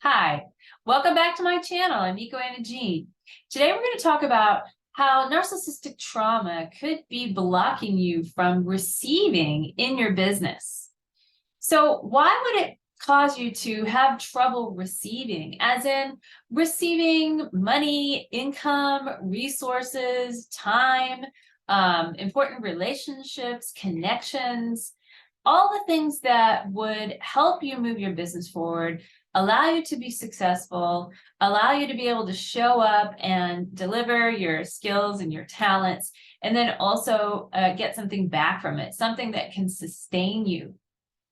Hi, welcome back to my channel. I'm Miko Anna Jean. Today we're going to talk about how narcissistic trauma could be blocking you from receiving in your business. So why would it cause you to have trouble receiving, as in receiving money, income, resources, time, important relationships, connections, all the things that would help you move your business forward, allow you to be successful, allow you to be able to show up and deliver your skills and your talents, and then also get something back from it, something that can sustain you,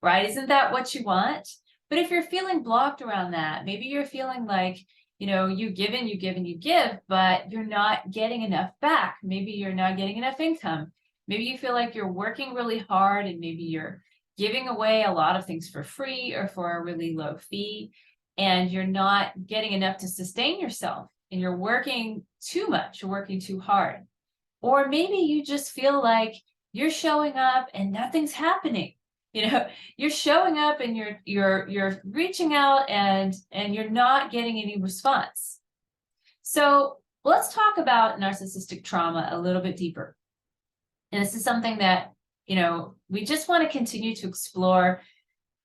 right? Isn't that what you want? But if you're feeling blocked around that, maybe you're feeling like, you give and you give and you give, but you're not getting enough back. Maybe you're not getting enough income. Maybe you feel like you're working really hard and maybe you're giving away a lot of things for free or for a really low fee, and you're not getting enough to sustain yourself, and you're working too much, you're working too hard. Or maybe you just feel like you're showing up and nothing's happening. You're showing up and you're reaching out and you're not getting any response. So let's talk about narcissistic trauma a little bit deeper. And this is something that, we just want to continue to explore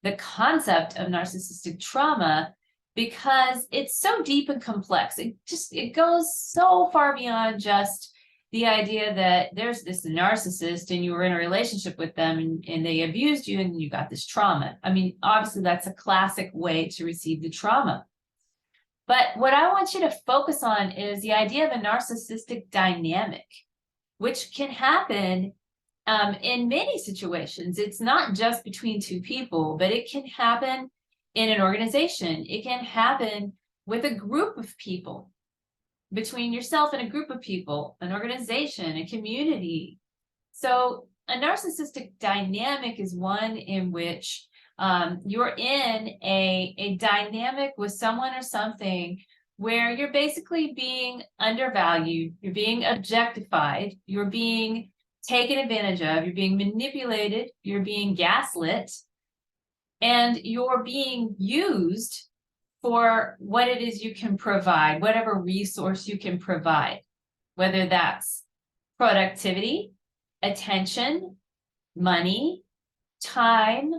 the concept of narcissistic trauma because it's so deep and complex. It goes so far beyond just the idea that there's this narcissist and you were in a relationship with them and they abused you and you got this trauma. I mean, obviously that's a classic way to receive the trauma. But what I want you to focus on is the idea of a narcissistic dynamic, which can happen in many situations. It's not just between two people, but it can happen in an organization. It can happen with a group of people, between yourself and a group of people, an organization, a community. So a narcissistic dynamic is one in which you're in a dynamic with someone or something where you're basically being undervalued, you're being objectified, you're being taken advantage of, you're being manipulated, you're being gaslit, and you're being used for what it is you can provide, whatever resource you can provide, whether that's productivity, attention, money, time,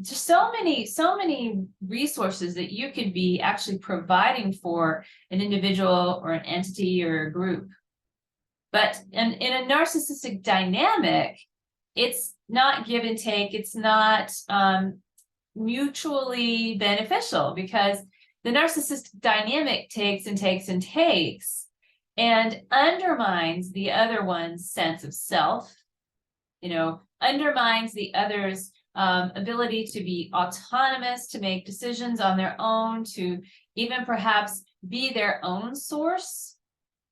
just so many resources that you could be actually providing for an individual or an entity or a group. But in a narcissistic dynamic, it's not give and take. It's not mutually beneficial, because the narcissistic dynamic takes and takes and takes and undermines the other one's sense of self, undermines the other's ability to be autonomous, to make decisions on their own, to even perhaps be their own source.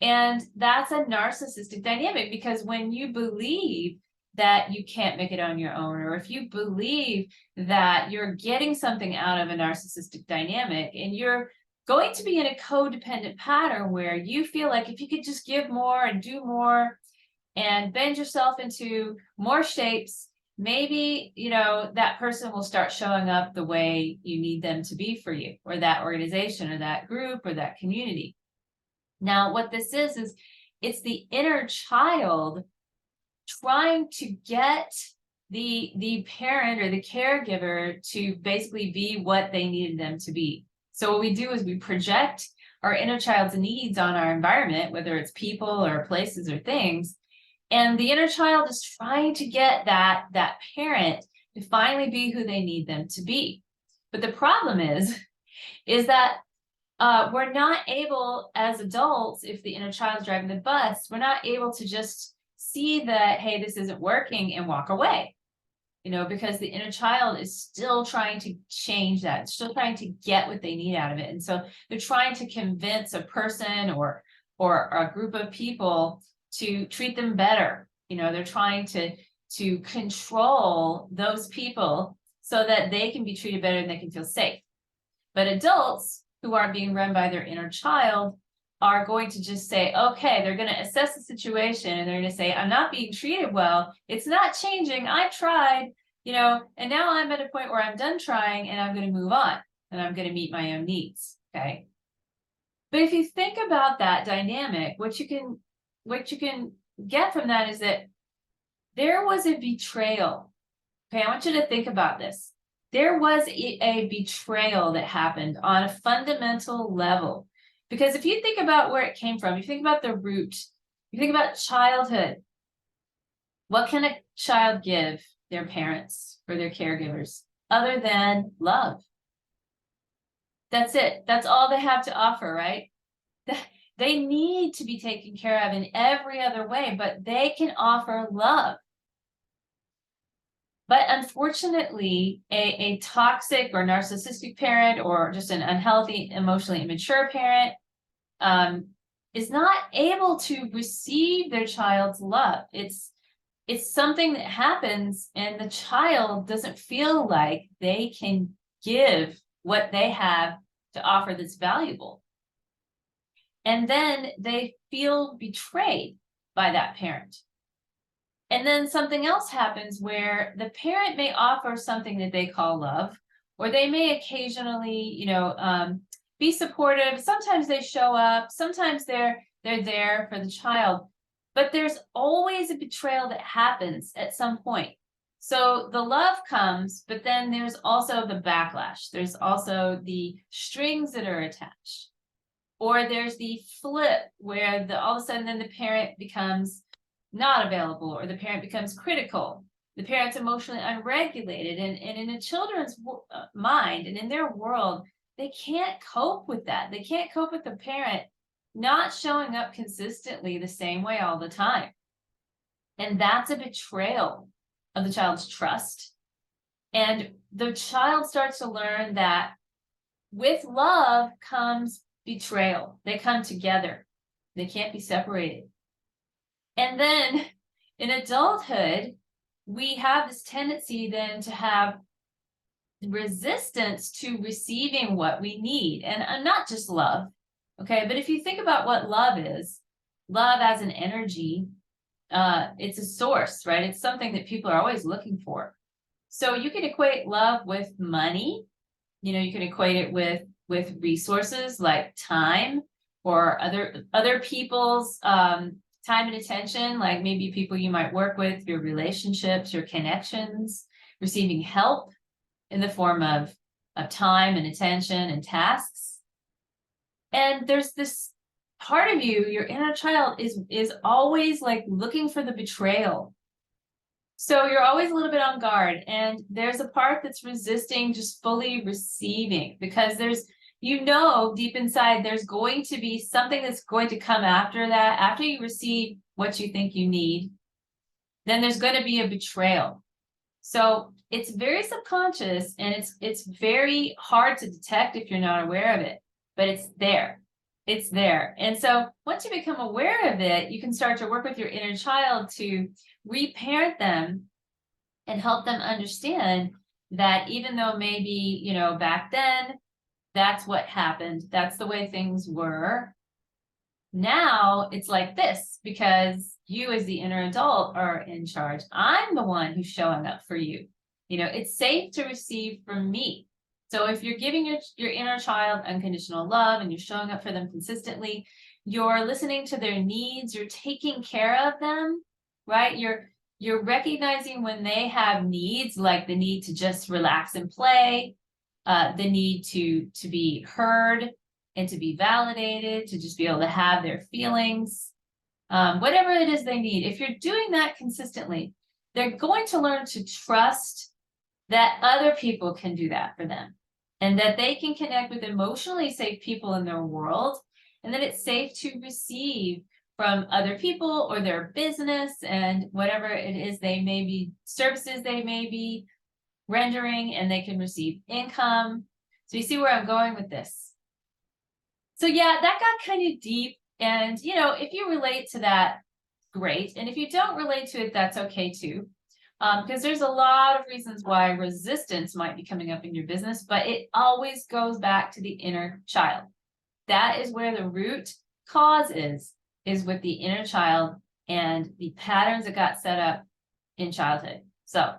And that's a narcissistic dynamic, because when you believe that you can't make it on your own, or if you believe that you're getting something out of a narcissistic dynamic and you're going to be in a codependent pattern where you feel like if you could just give more and do more and bend yourself into more shapes, maybe, that person will start showing up the way you need them to be for you, or that organization or that group or that community. Now, what this is it's the inner child trying to get the parent or the caregiver to basically be what they needed them to be. So what we do is we project our inner child's needs on our environment, whether it's people or places or things. And the inner child is trying to get that parent to finally be who they need them to be. But the problem is that we're not able, as adults, if the inner child's driving the bus, we're not able to just see that, hey, this isn't working, and walk away, because the inner child is still trying to change that, it's still trying to get what they need out of it. And so they're trying to convince a person or a group of people to treat them better. They're trying to control those people so that they can be treated better and they can feel safe. But adults who aren't being run by their inner child are going to just say, okay, they're going to assess the situation and they're going to say, I'm not being treated well. It's not changing. I tried, and now I'm at a point where I'm done trying and I'm going to move on. and I'm going to meet my own needs. Okay. But if you think about that dynamic, what you can get from that is that there was a betrayal. Okay, I want you to think about this. There was a betrayal that happened on a fundamental level. Because if you think about where it came from, you think about the root, you think about childhood. What can a child give their parents or their caregivers other than love? That's it. That's all they have to offer, right? They need to be taken care of in every other way, but they can offer love. But unfortunately, a toxic or narcissistic parent, or just an unhealthy, emotionally immature parent, is not able to receive their child's love. It's something that happens, and the child doesn't feel like they can give what they have to offer that's valuable. And then they feel betrayed by that parent. And then something else happens where the parent may offer something that they call love, or they may occasionally, be supportive. Sometimes they show up. Sometimes they're there for the child. But there's always a betrayal that happens at some point. So the love comes, but then there's also the backlash. There's also the strings that are attached. Or there's the flip where all of a sudden then the parent becomes not available, or the parent becomes critical. The parent's emotionally unregulated, and in a children's mind and in their world, they can't cope with that. They can't cope with the parent not showing up consistently the same way all the time. And that's a betrayal of the child's trust. And the child starts to learn that with love comes betrayal. They come together. They can't be separated. And then in adulthood, we have this tendency then to have resistance to receiving what we need. And not just love, okay? But if you think about what love is, love as an energy, it's a source, right? It's something that people are always looking for. So you can equate love with money. You can equate it with resources like time, or other people's time and attention, like maybe people you might work with, your relationships, your connections, receiving help in the form of time and attention and tasks. And there's this part of you, your inner child is always like looking for the betrayal. So you're always a little bit on guard, and there's a part that's resisting just fully receiving, because there's, deep inside, there's going to be something that's going to come after that. After you receive what you think you need, then there's going to be a betrayal. So it's very subconscious, and it's very hard to detect if you're not aware of it, but it's there. It's there. And so once you become aware of it, you can start to work with your inner child to reparent them and help them understand that even though maybe, back then, that's what happened, that's the way things were, now it's like this because you as the inner adult are in charge. I'm the one who's showing up for you. It's safe to receive from me. So if you're giving your inner child unconditional love and you're showing up for them consistently, you're listening to their needs, you're taking care of them, right? You're recognizing when they have needs, like the need to just relax and play, the need to be heard and to be validated, to just be able to have their feelings, whatever it is they need. If you're doing that consistently, they're going to learn to trust that other people can do that for them, and that they can connect with emotionally safe people in their world, and that it's safe to receive from other people or their business and whatever it is they may be, services they may be rendering, and they can receive income. So you see where I'm going with this. So yeah, that got kind of deep. And, if you relate to that, great. And if you don't relate to it, that's okay too. Because there's a lot of reasons why resistance might be coming up in your business, but it always goes back to the inner child. That is where the root cause is with the inner child and the patterns that got set up in childhood. So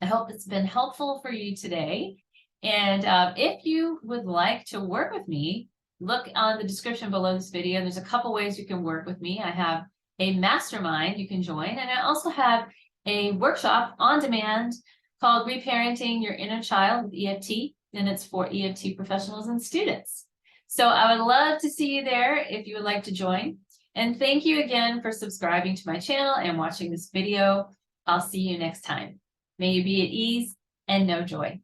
I hope it's been helpful for you today. And if you would like to work with me, look on the description below this video. There's a couple ways you can work with me. I have a mastermind you can join, and I also have a workshop on demand called Reparenting Your Inner Child with EFT, and it's for EFT professionals and students. So I would love to see you there if you would like to join. And thank you again for subscribing to my channel and watching this video. I'll see you next time. May you be at ease and know joy.